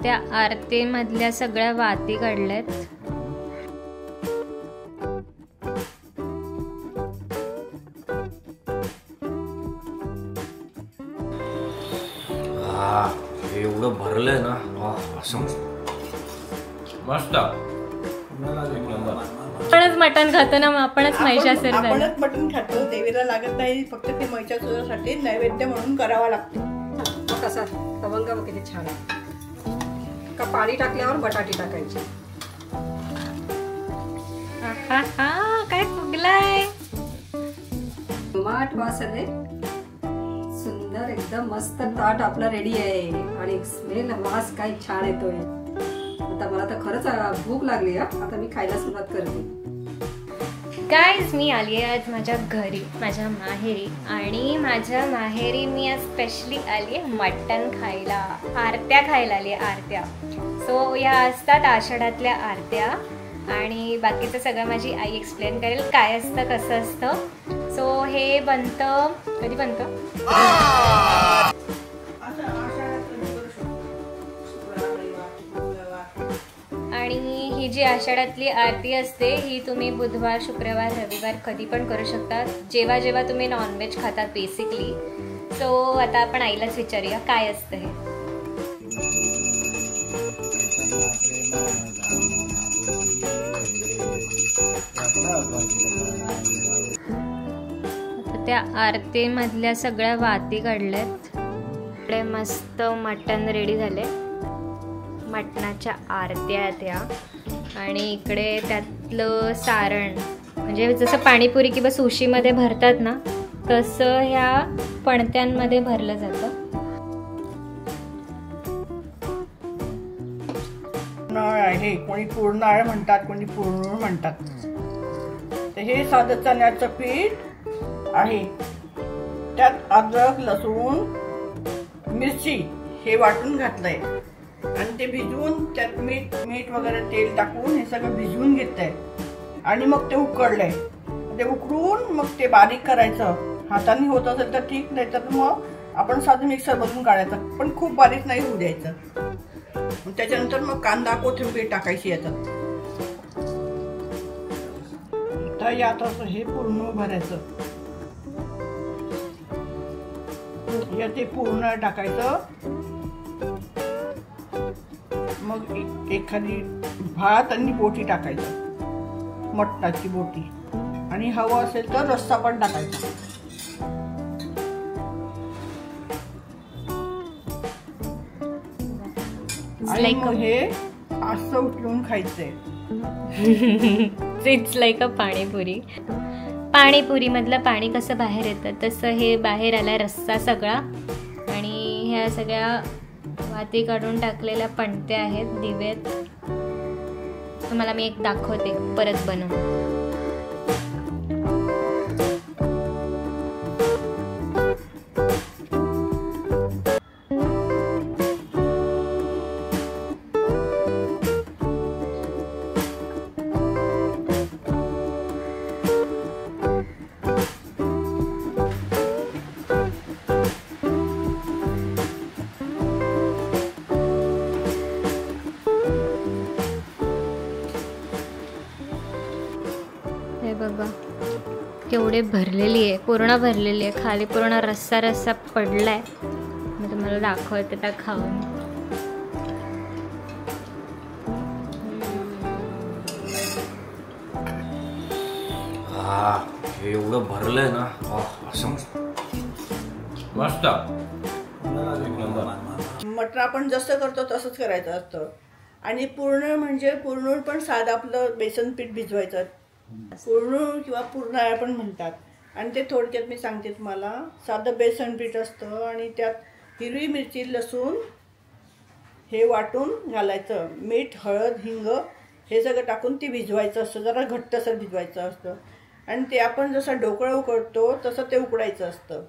त्या आरतीमधल्या सगळ्या वाती काढल्यात. एवढं भरलंय ना, असं मस्त. आपणच मटण खातो ना, आपणच महिषासुर आपणच मटण खातो. देवीला लागत नाही, फक्त ते महिषासुरासाठी नैवेद्य म्हणून करावा लागतो. कसा तवंग किती छान आहे. का पाणी टाकल्यावर बटाटे टाकायचे. काय फुगलाय. माठ वास आले. सुंदर एकदम मस्त ताट आपला रेडी आहे. आणि स्मेल वास काय छान येतोय. आता मला तर खरंच भूक लागली. आता मी खायला सुरुवात करते. गाईज, मी आली आहे आज माझ्या घरी, माझ्या माहेरी. आणि माझ्या माहेरी मी आज स्पेशली आली आहे मटण खायला, आरत्या खायला आली आहे. आरत्या सो या असतात आषाढातल्या आरत्या. आणि बाकीचं सगळं माझी आई एक्सप्लेन करेल काय असतं, कसं असतं. सो हे बनतं, कधी बनतं, आणि ही जी आषाढातली आरती असते ही तुम्ही बुधवार, शुक्रवार, रविवार कधी पण करू शकता, जेव्हा जेव्हा तुम्ही नॉनव्हेज खातात बेसिकली. सो आता आपण आईलाच विचारूया काय असतं हे. त्या आरतीमधल्या सगळ्या वाती काढल्यात. इकडे मस्त मटण रेडी झाले, मटणाच्या आरत्या त्या. आणि इकडे त्यातलं सारण म्हणजे जसं पाणीपुरी किंवा सुशीमध्ये भरतात ना, तसं ह्या पणत्यांमध्ये भरलं जातं. आहे कोणी पूर्णाळ म्हणतात, कोणी पूर्णूळ म्हणतात. तर हे साधं चण्याचं पीठ आहे. त्यात अद्रक, लसूण, मिरची हे वाटून घातलंय. आणि ते भिजवून त्यात मीठ वगैरे तेल टाकून हे सगळं भिजवून घेतलंय. आणि मग ते उकडलंय. ते उकडून मग ते बारीक करायचं. हाताने होत असेल तर ठीक, नाही तर मग आपण साधं मिक्सर मधून काढायचं, पण खूप बारीक नाही होऊ द्यायचं. त्याच्यानंतर मग कांदा, कोथिंबीर टाकायची याच्यात. तर यात असं हे पूर्ण भरायचं. यात ते पूर्ण टाकायचं. मग एखादी भात आणि बोटी टाकायचं, मटणाची बोटी. आणि हवं असेल तर रस्सा पण टाकायचा. आणि मग हे असं उचलून खायचंय. It's like a panipuri. Panipuri मधलं पाणी कसं बाहेर येतं तसं हे बाहेर आलाय रस्सा सगळा. आणि ह्या सगळ्या वाती काढून टाकलेल्या पणत्या आहेत, दिवेत. तुम्हाला मी एक दाखवते परत बनवून. हे बघा केवढे भरलेली आहे, पूर्ण भरलेली आहे. खाली पूर्ण रस्सा रस्सा पडलाय. मी तुम्हाला दाखवते त्या खाऊन. एवढं भरलंय ना, असं मस्त. मटण आपण जसं करतो तसंच करायचं असतं. आणि पूर्ण म्हणजे पूर्ण पण साधं आपलं बेसन पीठ भिजवायचं. पूर्ण किंवा पूर्णाळ पण म्हणतात. आणि ते थोडक्यात मी सांगते तुम्हाला. साधं बेसन पीठ असतं आणि त्यात हिरवी मिरची, लसूण हे वाटून घालायचं. मीठ, हळद, हिंग हे सगळं टाकून ते भिजवायचं असतं. जरा घट्टसर भिजवायचं असतं. आणि ते आपण जसं ढोकळा उकडतो तसं ते उकडायचं असतं.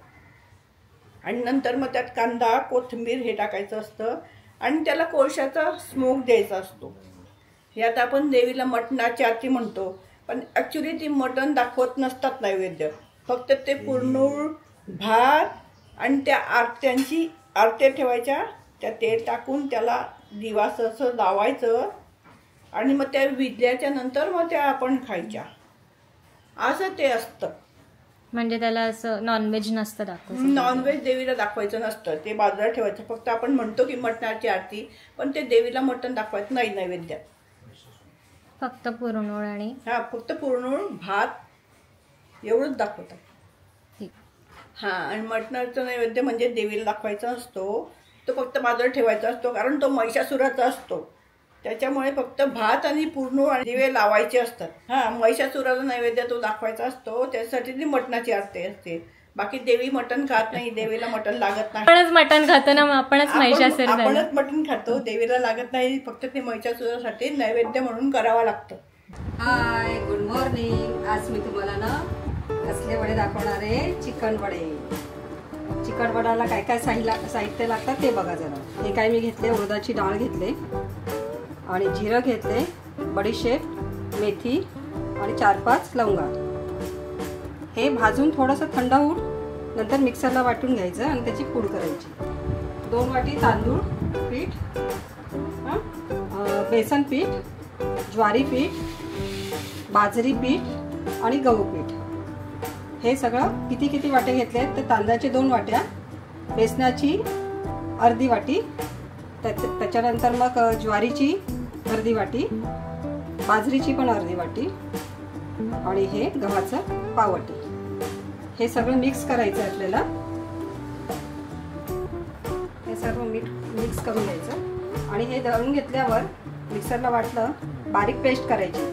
आणि नंतर मग त्यात कांदा, कोथिंबीर हे टाकायचं असतं. आणि त्याला कोळशाचा स्मोक द्यायचा असतो. यात आपण देवीला मटणाची आरती म्हणतो, पण ॲक्च्युली ती मटण दाखवत नसतात नैवेद्य. फक्त ते पूर्ण भात आणि त्या आरत्या ठेवायच्या त्या तेल टाकून त्याला दिवास असं लावायचं आणि मग त्या विजल्याच्या नंतर मग त्या आपण खायच्या, असं ते असतं. म्हणजे त्याला असं नॉनव्हेज नसतं दाखवत. नॉनव्हेज देवीला दाखवायचं नसतं, ते बाजूला ठेवायचं. फक्त आपण म्हणतो की मटणाची आरती, पण ते देवीला मटण दाखवायचं नाही नैवेद्यात. फक्त पुरणपोळी आणि फक्त पुरणपोळी भात एवढंच दाखवतात. ठीक. आणि मटणाचं नैवेद्य म्हणजे देवीला दाखवायचा असतो, तो फक्त बाजूला ठेवायचा असतो, कारण तो महिषासुराचा असतो. त्याच्यामुळे फक्त भात आणि पुरणपोळी आणि दिवे लावायचे असतात. महिषासुराचा नैवेद्य तो दाखवायचा असतो, त्यासाठी ती मटणाची आरती असते. बाकी देवी मटण खात नाही, देवीला मटण लागत नाही. आपणच मटण खातो ना, आपणच महिषासुर झालो. आपणच मटण खातो, देवीला लागत नाही. फक्त ते महिषासुरासाठी नैवेद्य म्हणून करावं लागतं. हाय, गुड मॉर्निंग. आज मी तुम्हाला ना कसले वडे दाखवणार आहे, चिकन वडे. चिकन वड्याला काय काय साहित्य लागतात ते बघा जरा. हे काय मी घेतले, उडदाची डाळ घेतले आणि जिरं घेतले, बडीशेप, मेथी आणि 4-5 लवंगा. हे भाजून थोडंसं थंड होऊन नंतर मिक्सरला वाटून घ्यायचं आणि त्याची पूड करायची. 2 वाटी तांदूळ पीठ, बेसन पीठ, ज्वारी पीठ, बाजरी पीठ आणि गहू पीठ. हे सगळं किती वाटे घेतले तर तांदळाचे 2 वाट्या, बेसनाची अर्धी वाटी, त्याच्यानंतर मग ज्वारीची अर्धी वाटी, बाजरीची पण अर्धी वाटी आणि हे गव्हाचं पाव वाटी. हे सगळं मिक्स करायचं आपल्याला. हे सर्व मिक्स करून घ्यायचं आणि हे दळून घेतल्यावर मिक्सरला वाटलं, बारीक पेस्ट करायची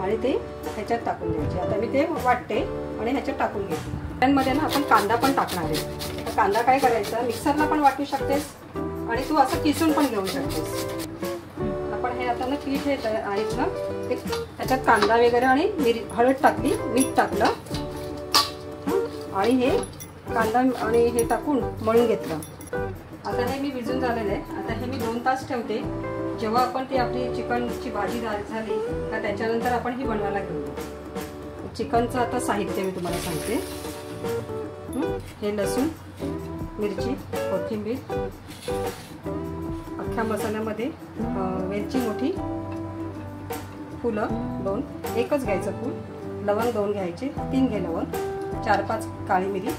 आणि ते ह्याच्यात टाकून द्यायची. आता मी ते वाटते आणि ह्याच्यात टाकून घेते. त्यामध्ये ना आपण कांदा पण टाकणार आहे. तर कांदा काय करायचा, मिक्सरला पण वाटू शकतेस आणि तू असं किसून पण घेऊ शकतेस. आपण हे आता ना पीठ हे आहेत ना, त्याच्यात कांदा वगैरे आणि हळद टाकली, मीठ टाकलं आणि हे कांदा आणि हे टाकून मळून घेतलं. आता हे मी भिजून झालेलं आहे. आता हे मी 2 तास ठेवते. जेव्हा आपण ती आपली चिकनची भाजी झाली का त्याच्यानंतर आपण ही बनवायला घेऊ. चिकनचं आता साहित्य मी तुम्हाला सांगते. हे लसूण, मिरची, कोथिंबीर, अख्ख्या मसाल्यामध्ये वेलची मोठी, फुलं 2, एकच घ्यायचं फूल, लवंग 2 घ्यायचे, 3 घे लवंग, 4-5 काळी मिरी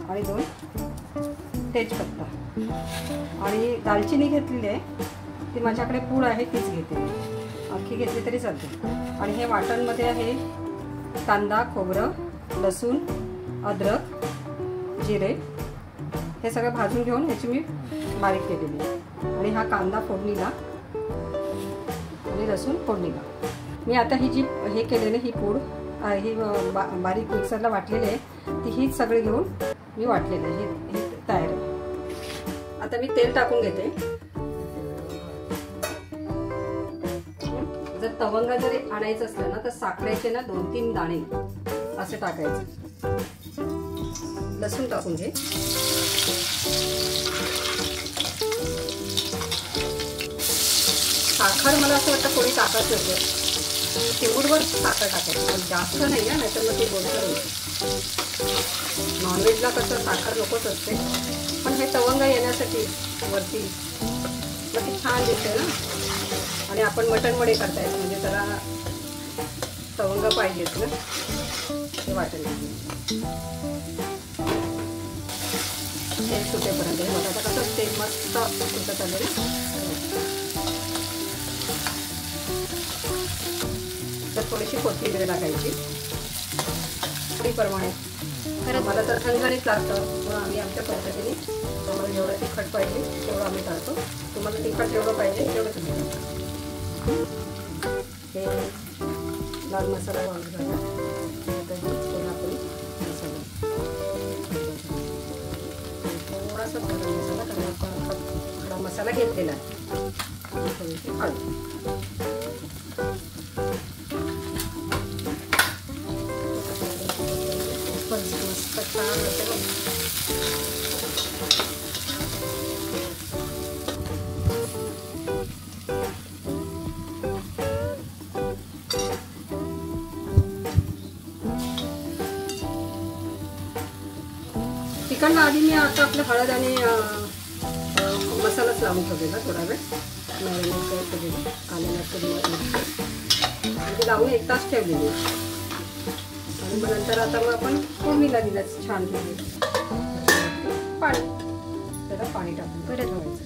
आणि 2 तेजपत्ता आणि दालचिनी घेतलेली आहे. ती माझ्याकडे पूड आहे तीच घेते, अख्खी घेतली तरी चालते. आणि हे वाटणमध्ये आहे कांदा, खोबरं, लसूण, अद्रक, जिरे. हे सगळं भाजून घेऊन ह्याची मी बारीक केलेली आहे. आणि हा कांदा फोडणीला आणि लसूण फोडणीला. मी आता ही जी हे केलेली ही पूड ही बारीक मिक्सरला वाटलेली आहे, ती हीच सगळी घेऊन मी वाटलेली आहे. हे तयार आहे. आता मी तेल टाकून घेते. जर तवंगा जरी आणायचं असलं ना तर साखरेचे ना 2-3 दाणे असे टाकायचे. लसूण टाकून घे. साखर मला असं वाटतं थोडी टाकायची होते. चिमूटभर साखर टाकायची, पण जास्त नाही आहे, नाहीतर मग ते गोडसर होते. नॉनव्हेजला कसं साखर नकोच असते, पण हे तवंगा येण्यासाठी वरती मग ती छान दिसते ना. आणि आपण मटण वडे करतायत म्हणजे जरा तवंगा पाहिजेत ना, ते वाटेल. तेल सुटेपर्यंत बघा. आता कसं तेल मस्त सुटत आले ना. तर थोडीशी कोथिंबीर टाकायची प्रमाणे. मला तर झणझणीत लागतं, मग आम्ही आमच्या पद्धतीने तुम्हाला जेवढं तिखट पाहिजे तेवढं आम्ही टाकतो. तुम्हाला तिखट जेवढं पाहिजे तेवढं तुम्ही टाका. हे लाल मसाला वापरायचा, कोल्हापुरी मसाला, थोडासा गरम मसाला, कारण आपण खडा मसाला घेतलेला आहे. थोडीशी हळद. मस्त छान होते बघ. चिकनला आधी मी आता आपलं हळद आणि मसालाच लावून ठेवलेला थोडा वेळ मॅरिनेट केलेली आलेला पूर्ण आणि लावून 1 तास ठेवलेली आणि मग नंतर आता मग आपण फोडणीला दिलंच छान केली पाणी त्याला पाणी टाकून परत ठेवायचं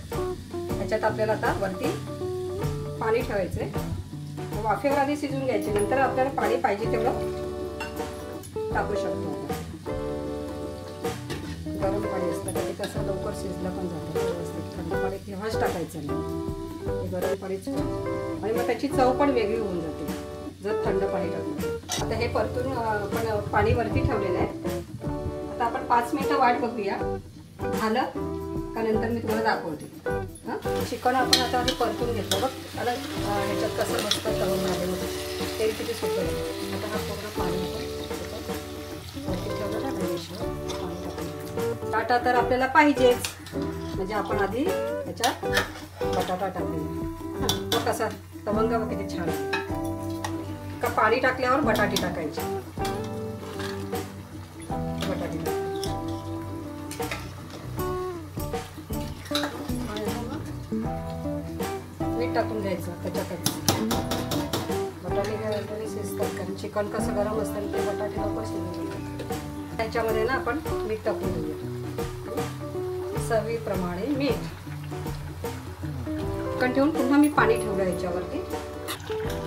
ह्याच्यात आपल्याला आता वरती पाणी ठेवायचंय वाफेवर आधी शिजून घ्यायचे नंतर आपल्याला पाणी पाहिजे तेवढं टाकू शकतो गरम पाणी असतं तर ते कसं लवकर शिजलं पण जातं व्यवस्थित थंड पाणी तेव्हाच टाकायचं नाही ते गरम पाणीच आणि मग त्याची चव पण वेगळी होऊन जाते जर थंड पाणी टाकलं आता हे परतून आपण पाणी वरती ठेवलेलं आहे आता आपण 5 मिनिटं वाट बघूया झालं का नंतर मी तुम्हाला दाखवते हां चिकन आपण आता आधी परतून घेतलं बघ आता ह्याच्यात कसं मस्त तळून झाले होते तेल किती सुटलं आता हा पूर्ण पाणी वरती ठेवलं ना पाणी टाकून बटाटा तर आपल्याला पाहिजेच म्हणजे आपण आधी ह्याच्यात बटाटा टाकलेला तो कसा तवंग किती छान का पाणी टाकल्यावर बटाटे टाकायचे बटाटे मीठ टाकून घ्यायचं त्याच्यातच बटाटे शिजतात कारण चिकन कसं गरम असतं ते बटाटे लवकर शिजून त्याच्यामध्ये ना आपण मीठ टाकून देऊया चवीप्रमाणे मीठ चिकन ठेवून पुन्हा मी पाणी ठेवलं याच्यावरती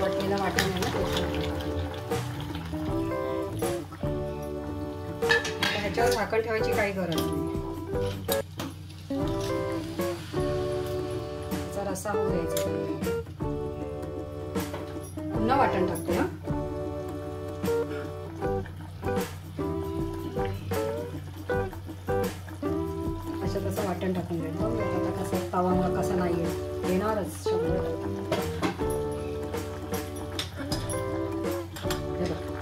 वाटलेला वाटण ह्याच्यावर झाकण ठेवायची काही गरज नाही त्याचा रस्सा होऊ द्यायचा पुन्हा वाटण टाकते हा असं तसं वाटण टाकून द्यायचं आता कसं तवा कसं नाही येणारच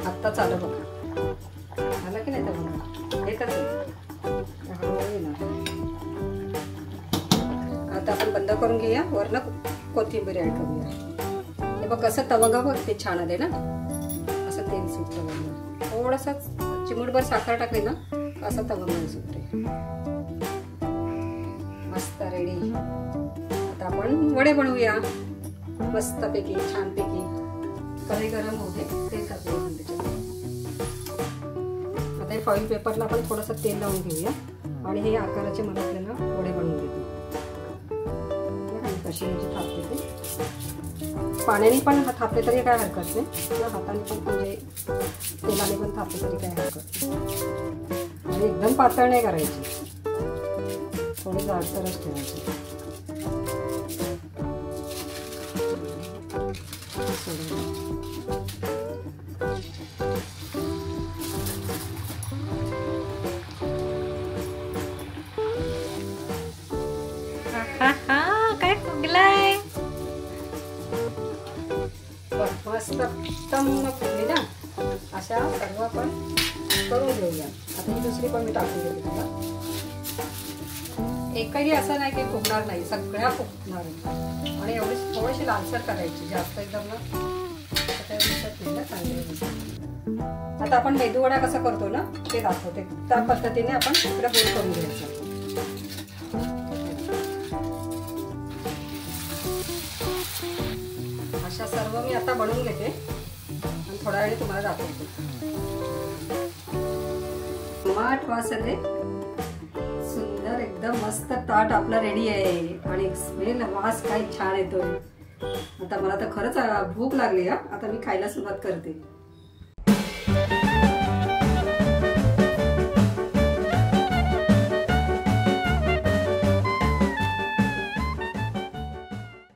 आत्ता चालू बघा आलं की नाही तर हे कसं येणार आता आपण बंद करून घेऊया वरनं कोथिंबीर ऍड करूया हे बघ कसं तवंग बघ ते छान आले ना असं तेल सुटतं बघ थोडंसं चिमूटभर साखर टाकली ना असं तवंग सुटते मस्त रेडी आता आपण वडे बनवूया मस्तपैकी छानपैकी कढई गरम होते तेल टाकूया आता हे फॉईल पेपरला आपण थोडंसं तेल लावून घेऊया आणि हे आकाराचे मला आपल्याला वडे बनवून देते कशी म्हणजे थापते ते पाण्याने पण थापले तरी काय हरकत नाही किंवा हाताने पण म्हणजे तेलाने पण थापले तरी काय हरकत नाही आणि एकदम पातळ नाही करायची थोडी जाडसरच ठेवायची काय फुगलाय मस्त उत्तम फुगली ना अशा सर्व आपण करून घेऊया आता ही दुसरी पण मी टाकून देते तुला एकही असं नाही की फुगणार नाही सगळ्या फुगणार आणि एवढी थोडीशी लालसर करायची जास्त एकदम ना दिसत नाही ना चांगली आता आपण मेदूवडा कसा करतो ना ते दाखवते त्या पद्धतीने आपण इकडे गोल करून घ्यायचं अशा सर्व मी आता बनवून घेते आणि थोड्या वेळी तुम्हाला दाखवते माठ वास आले सुंदर एकदम मस्त ताट आपला रेडी आहे आणि स्मेल वास काय छान येतोय आता मला तर खरंच भूक लागली आता मी खायला सुरुवात करते